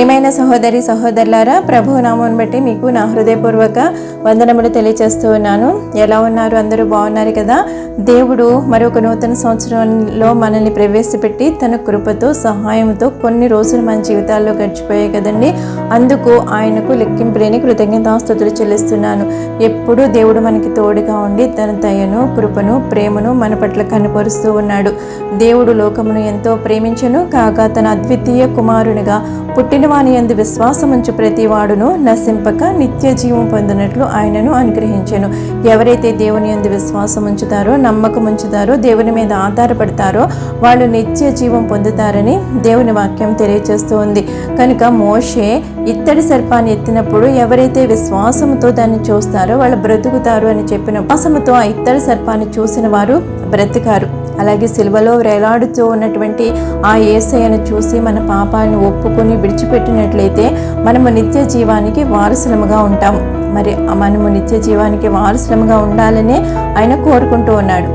ప్రియమైన సహోదరి సహోదరులారా, ప్రభు నామమును బట్టి మీకు నా హృదయపూర్వక వందనములు తెలియజేస్తూ ఉన్నాను. ఎలా ఉన్నారు? అందరూ బాగున్నారు కదా? దేవుడు మరొక నూతన సంవత్సరంలో మనల్ని ప్రవేశపెట్టి తన కృపతో సహాయంతో కొన్ని రోజులు మన జీవితాల్లో గడిచిపోయాయి కదండి. అందుకు ఆయనకు లెక్కింపులేని కృతజ్ఞతాస్తుతులు చెల్లిస్తున్నాను. ఎప్పుడూ దేవుడు మనకి తోడుగా ఉండి తన దయను, కృపను, ప్రేమను మన పట్ల కనపరుస్తూ ఉన్నాడు. దేవుడు లోకమును ఎంతో ప్రేమించెను కాగా తన అద్వితీయ కుమారునిగా పుట్టిన వాని యందు విశ్వాసముంచు ప్రతి వాడును నశింపక నిత్య జీవం పొందినట్లు ఆయనను అనుగ్రహించెను. ఎవరైతే దేవుని యందు విశ్వాసం ఉంచుతారో, నమ్మకం ఉంచుతారో, దేవుని మీద ఆధారపడతారో వాళ్ళు నిత్య జీవం పొందుతారని దేవుని వాక్యం తెలియజేస్తూ ఉంది. కనుక మోషే ఇత్తడి సర్పాన్ని ఎత్తినప్పుడు ఎవరైతే విశ్వాసంతో దాన్ని చూస్తారో వాళ్ళు బ్రతుకుతారు అని చెప్పిన విశ్వాసముతో ఆ ఇత్తడి సర్పాన్ని చూసిన వారు బ్రతికారు. అలాగే సిలువలో వేలాడుతూ ఉన్నటువంటి ఆ యేసయ్యను చూసి మన పాపాలను ఒప్పుకొని విడిచిపెట్టినట్లయితే మనము నిత్య జీవానికి వారసులముగా ఉంటాం. మరి మనము నిత్య జీవానికి వారసులముగా ఉండాలనే ఆయన కోరుకుంటూ ఉన్నాడు.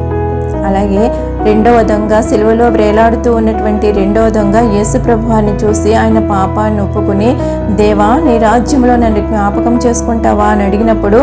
అలాగే రెండవ దొంగ, సిలువలో వేలాడుతూ ఉన్నటువంటి రెండవ దొంగ యేసు ప్రభువాన్ని చూసి ఆయన పాపాన్ని ఒప్పుకుని, దేవా నీ రాజ్యంలో నన్ను జ్ఞాపకం చేసుకుంటావా అని అడిగినప్పుడు,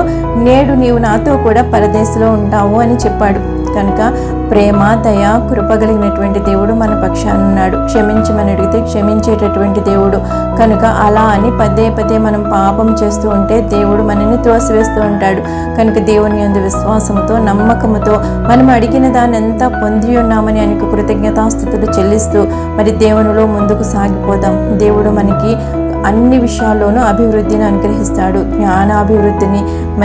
నేడు నీవు నాతో కూడా పరదేశంలో ఉంటావు అని చెప్పాడు. కనుక ప్రేమ, దయ, కృప కలిగినటువంటి దేవుడు మన పక్షాన ఉన్నాడు. క్షమించమని అడిగితే క్షమించేటటువంటి దేవుడు. కనుక అలా అని పదే పదే మనం పాపం చేస్తూ ఉంటే దేవుడు మనల్ని త్రోసివేస్తూ ఉంటాడు. కనుక దేవుని యందు విశ్వాసంతో, నమ్మకంతో మనం అడిగిన దాన్ని ఎంత పొంది ఉన్నామని ఆయనకు కృతజ్ఞతాస్తుతులు చెల్లిస్తూ మరి దేవునిలో ముందుకు సాగిపోదాం. దేవుడు మనకి అన్ని విషయాల్లోనూ అభివృద్ధిని అనుగ్రహిస్తాడు. జ్ఞానాభివృద్ధిని,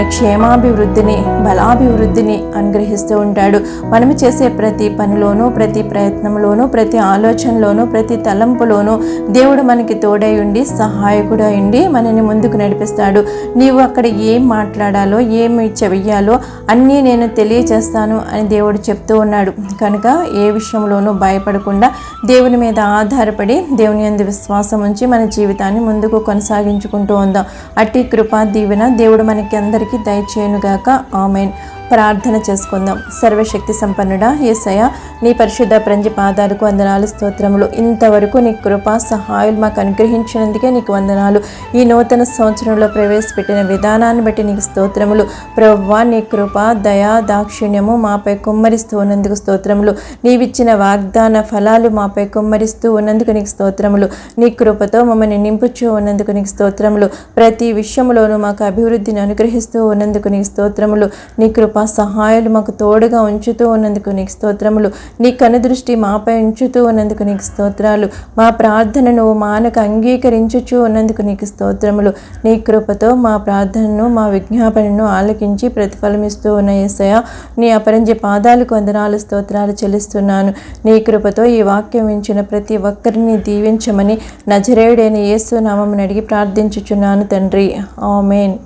క్షేమాభివృద్ధిని, బలాభివృద్ధిని అనుగ్రహిస్తూ ఉంటాడు. మనము చేసే ప్రతి పనిలోనూ, ప్రతి ప్రయత్నంలోనూ, ప్రతి ఆలోచనలోనూ, ప్రతి తలంపులోనూ దేవుడు మనకి తోడై ఉండి సహాయకుడై ఉండి మనని ముందుకు నడిపిస్తాడు. నీవు అక్కడ ఏం మాట్లాడాలో, ఏమి చెయ్యాలో అన్నీ నేను తెలియచేస్తాను అని దేవుడు చెప్తూ ఉన్నాడు. కనుక ఏ విషయంలోనూ భయపడకుండా దేవుని మీద ఆధారపడి దేవుని యందు విశ్వాసం ఉంచి మన జీవితాన్ని ముందుకు కొనసాగించుకుంటూ ఉందాం. అట్టి కృపా దీవెన దేవుడు మనకి అందరికీ దయచేయునుగాక. ఆమేన్. ప్రార్థన చేసుకుందాం. సర్వశక్తి సంపన్నుడా యేసయ్య, నీ పరిశుద్ధ ప్రంజి పాదాలకు వందనాలు, స్తోత్రములు. ఇంతవరకు నీ కృపా సహాయాలు మాకు అనుగ్రహించినందుకే నీకు వందనాలు. ఈ నూతన సంవత్సరంలో ప్రవేశపెట్టిన విధానాన్ని బట్టి నీకు స్తోత్రములు. ప్రభువా, నీ కృప, దయా, దాక్షిణ్యము మాపై కుమ్మరిస్తూ ఉన్నందుకు స్తోత్రములు. నీవిచ్చిన వాగ్దాన ఫలాలు మాపై కుమ్మరిస్తూ ఉన్నందుకు నీకు స్తోత్రములు. నీ కృపతో మమ్మల్ని నింపుచూ ఉన్నందుకు నీకు స్తోత్రములు. ప్రతి విషయంలోనూ మాకు అభివృద్ధిని అనుగ్రహిస్తూ ఉన్నందుకు నీకు స్తోత్రములు. నీ కృప సహాయాలు మాకు తోడుగా ఉంచుతూ ఉన్నందుకు నీకు స్తోత్రములు. నీ కనుదృష్టి మాపై ఉంచుతూ ఉన్నందుకు నీకు స్తోత్రాలు. మా ప్రార్థనను మానక అంగీకరించుచూ ఉన్నందుకు నీకు స్తోత్రములు. నీ కృపతో మా ప్రార్థనను, మా విజ్ఞాపనను ఆలకించి ప్రతిఫలమిస్తూ ఉన్న యేసయ్య, నీ అపరంజి పాదాలకు వందనాలు, స్తోత్రాలు చెల్లిస్తున్నాను. నీ కృపతో ఈ వాక్యం వించిన ప్రతి ఒక్కరిని దీవించమని నజరేయుడైన యేసు నామమున అడిగి ప్రార్థించుచున్నాను తండ్రి. ఆమేన్.